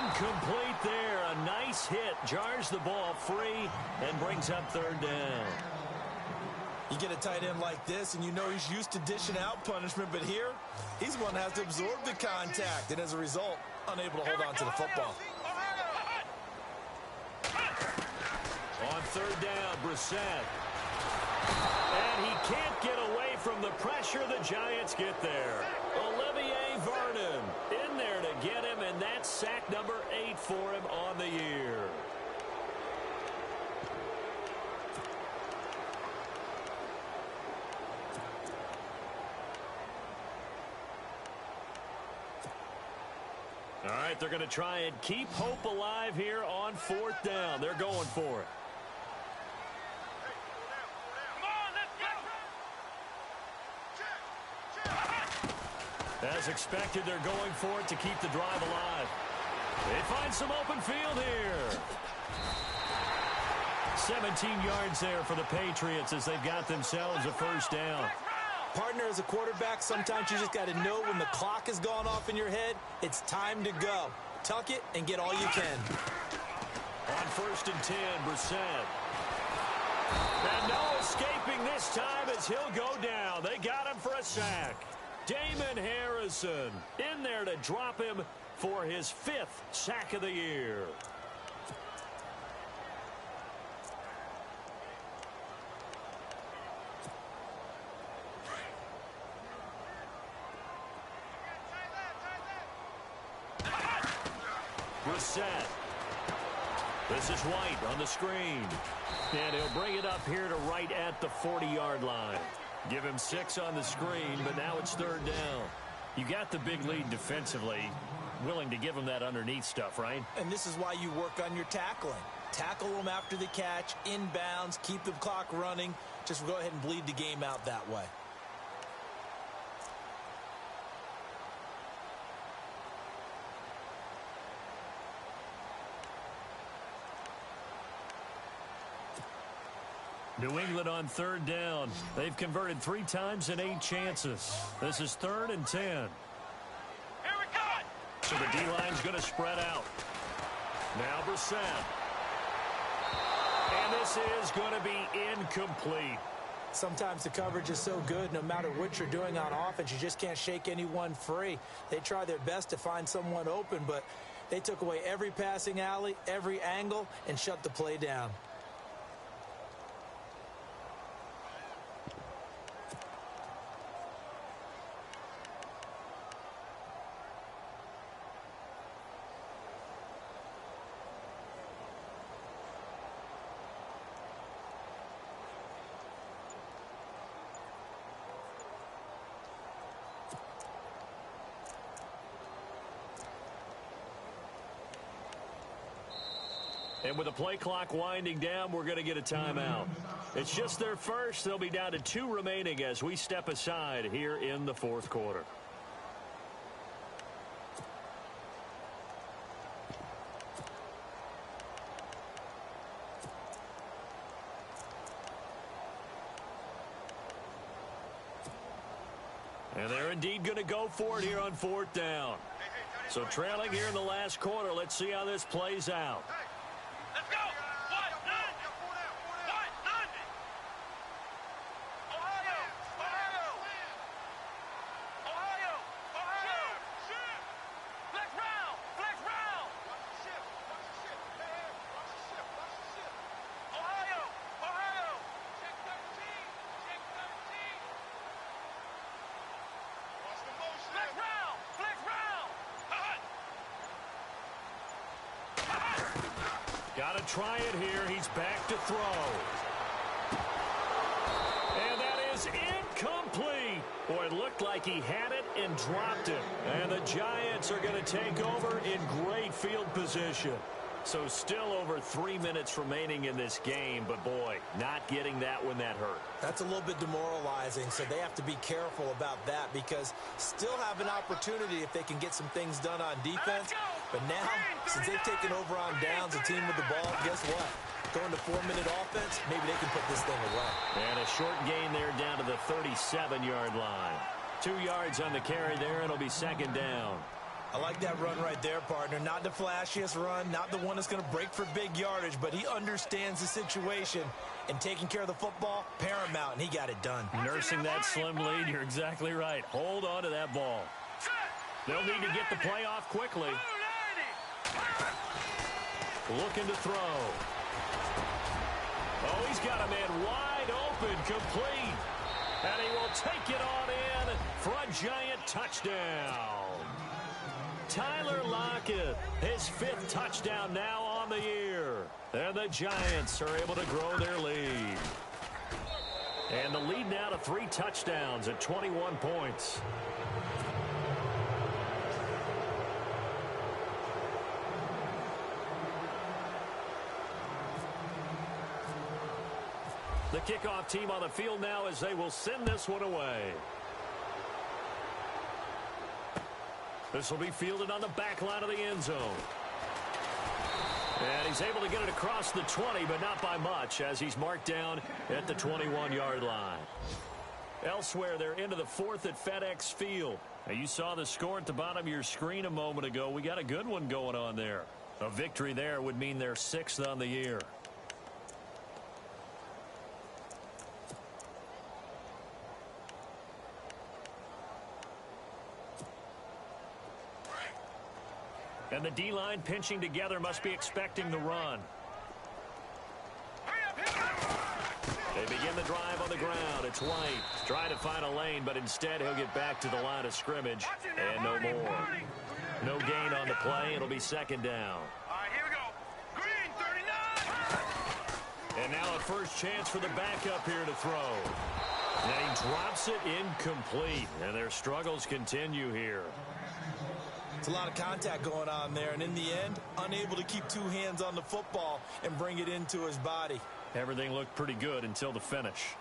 And Incomplete there. A nice hit. Jars the ball free and brings up third down. You get a tight end like this, and you know he's used to dishing out punishment, but here, he's one that has to absorb the contact, and as a result, unable to hold on to the football. On third down, Brissett. And he can't get away from the pressure. The Giants get there. Olivier Vernon in there to get him, and that's sack number 8 for him on the year. All right, they're going to try and keep hope alive here on fourth down. They're going for it. As expected, they're going for it to keep the drive alive. They find some open field here. 17 yards there for the Patriots as they've got themselves a first down. Partner, as a quarterback, sometimes you just got to know when the clock has gone off in your head, it's time to go. Tuck it and get all you can. On 1st and 10, Brissett. And no escaping this time as he'll go down. They got him for a sack. Damon Harrison in there to drop him for his 5th sack of the year. Brissett. This is White on the screen. And he'll bring it up here to right at the 40-yard line. Give him 6 on the screen, but now it's third down. You got the big lead defensively. Willing to give him that underneath stuff, right? And this is why you work on your tackling. Tackle them after the catch, inbounds, keep the clock running. Just go ahead and bleed the game out that way. New England on third down. They've converted 3 times in 8 chances. This is 3rd and 10. Here we go. So the D-line's going to spread out. Now Brissett. And this is going to be incomplete. Sometimes the coverage is so good, no matter what you're doing on offense, you just can't shake anyone free. They try their best to find someone open, but they took away every passing alley, every angle, and shut the play down. And with the play clock winding down, we're going to get a timeout. It's just their first. They'll be down to 2 remaining as we step aside here in the 4th quarter. And they're indeed going to go for it here on 4th down. So trailing here in the last quarter. Let's see how this plays out. Let's go. What? None. What? None. Ohio. Ohio. Ohio. Ohio. Flex round. Flex round. Watch the ship. Watch the ship. Hey, watch the ship. Watch the ship. Ohio. Ohio. Check 13. Check 13. Watch the motion. Flex round. Flex round. Got to try it here. He's back to throw. And that is incomplete. Boy, it looked like he had it and dropped it. And the Giants are going to take over in great field position. So still over 3 minutes remaining in this game. But, boy, not getting that when that hurt. That's a little bit demoralizing, so they have to be careful about that because still have an opportunity if they can get some things done on defense. But now, since they've taken over on downs, the team with the ball, guess what? Going to 4-minute offense, maybe they can put this thing away. And a short gain there down to the 37-yard line. 2 yards on the carry there, and it'll be 2nd down. I like that run right there, partner. Not the flashiest run, not the one that's going to break for big yardage, but he understands the situation, and taking care of the football, paramount, and he got it done. Nursing that slim lead, you're exactly right. Hold on to that ball. They'll need to get the play off quickly. Looking to throw. Oh, he's got a man wide open, complete. And he will take it on in for a giant touchdown. Tyler Lockett, his 5th touchdown now on the year. And the Giants are able to grow their lead. And the lead now to 3 touchdowns at 21 points. The kickoff team on the field now as they will send this one away. This will be fielded on the back line of the end zone. And he's able to get it across the 20, but not by much, as he's marked down at the 21-yard line. Elsewhere, they're into the 4th at FedEx Field. Now, you saw the score at the bottom of your screen a moment ago. We got a good one going on there. A victory there would mean they're 6th on the year. And the D-line pinching together, must be expecting the run. They begin the drive on the ground. It's White trying to find a lane, but instead he'll get back to the line of scrimmage and no more. No gain on the play. It'll be 2nd down. All right, here we go. Green, 39. And now a first chance for the backup here to throw. And he drops it incomplete. And their struggles continue here. It's a lot of contact going on there, and in the end, unable to keep 2 hands on the football and bring it into his body. Everything looked pretty good until the finish.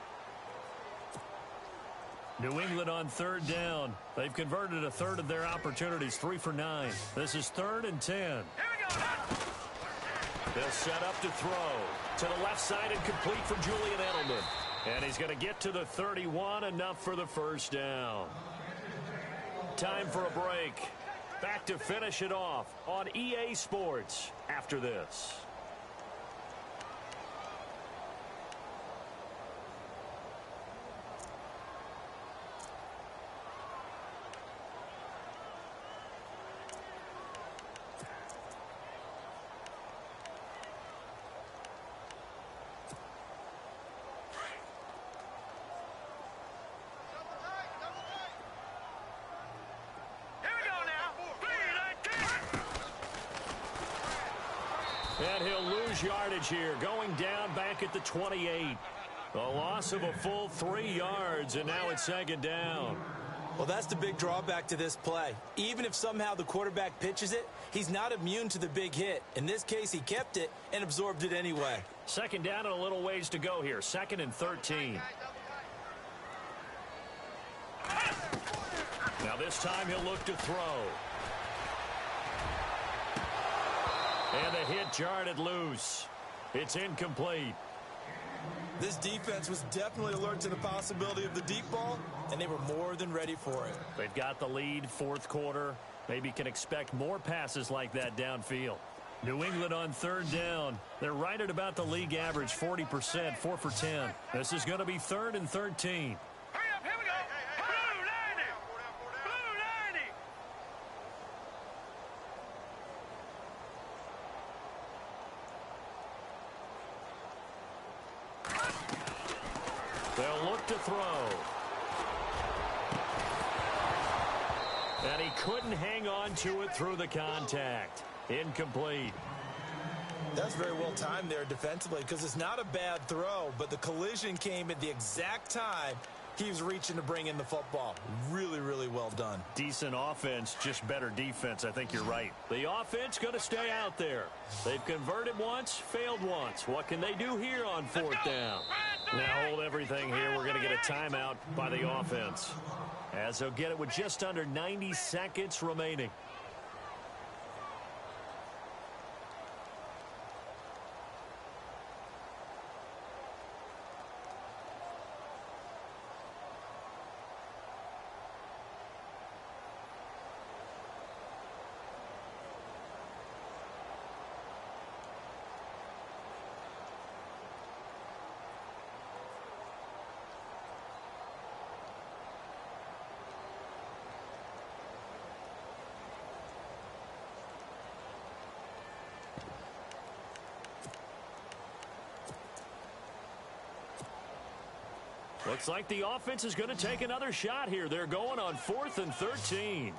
New England on 3rd down. They've converted a 1/3 of their opportunities, 3 for 9. This is 3rd and 10. Here we go. They'll set up to throw. To the left side and complete for Julian Edelman. And he's going to get to the 31, enough for the first down. Time for a break. Back to finish it off on EA Sports after this. And he'll lose yardage here, going down back at the 28. A loss of a full 3 yards, and now it's 2nd down. Well, that's the big drawback to this play. Even if somehow the quarterback pitches it, he's not immune to the big hit. In this case, he kept it and absorbed it anyway. 2nd down and a little ways to go here. 2nd and 13. Now this time he'll look to throw. And the hit jarred it loose. It's incomplete. This defense was definitely alert to the possibility of the deep ball, and they were more than ready for it. They've got the lead, 4th quarter. Maybe can expect more passes like that downfield. New England on 3rd down. They're right at about the league average, 40%, 4 for 10. This is going to be 3rd and 13. Hurry up, here we go. Blue 90. Blue 90. They'll look to throw. And he couldn't hang on to it through the contact. Incomplete. That's very well timed there defensively, because it's not a bad throw, but the collision came at the exact time he was reaching to bring in the football. Really, really well done. Decent offense, just better defense. I think you're right. The offense going to stay out there. They've converted once, failed once. What can they do here on 4th down? Now hold everything here. We're going to get a timeout by the offense, as they'll get it with just under 90 seconds remaining. Looks like the offense is going to take another shot here. They're going on 4th and 13.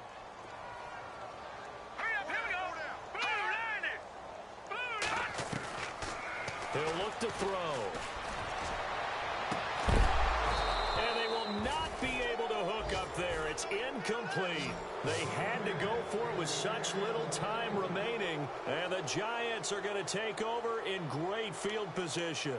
He'll look to throw. And they will not be able to hook up there. It's incomplete. They had to go for it with such little time remaining. And the Giants are going to take over in great field position.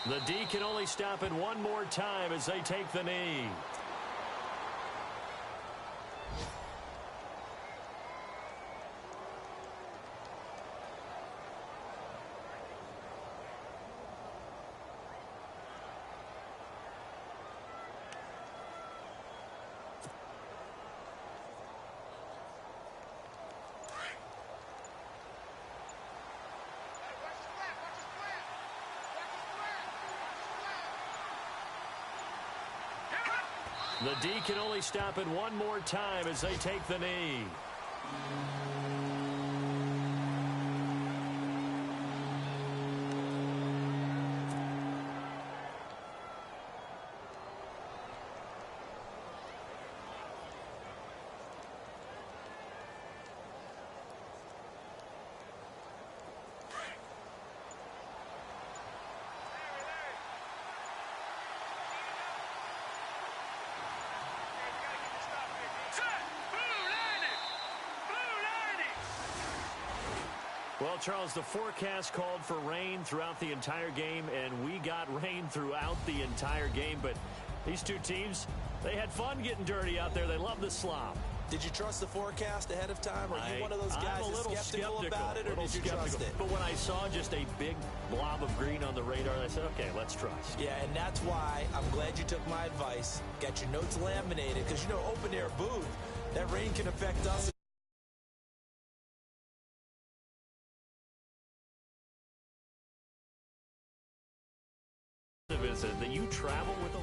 The D can only stop it one more time as they take the knee. The D can only stop it one more time as they take the knee. Well, Charles, the forecast called for rain throughout the entire game, and we got rain throughout the entire game. But these two teams, they had fun getting dirty out there. They love the slop. Did you trust the forecast ahead of time? Are you one of those guys I'm a little skeptical about it, or did you trust it? But when I saw just a big blob of green on the radar, I said, okay, let's trust. Yeah, and that's why I'm glad you took my advice. Got your notes laminated, because, you know, open-air booth, that rain can affect us. That you travel with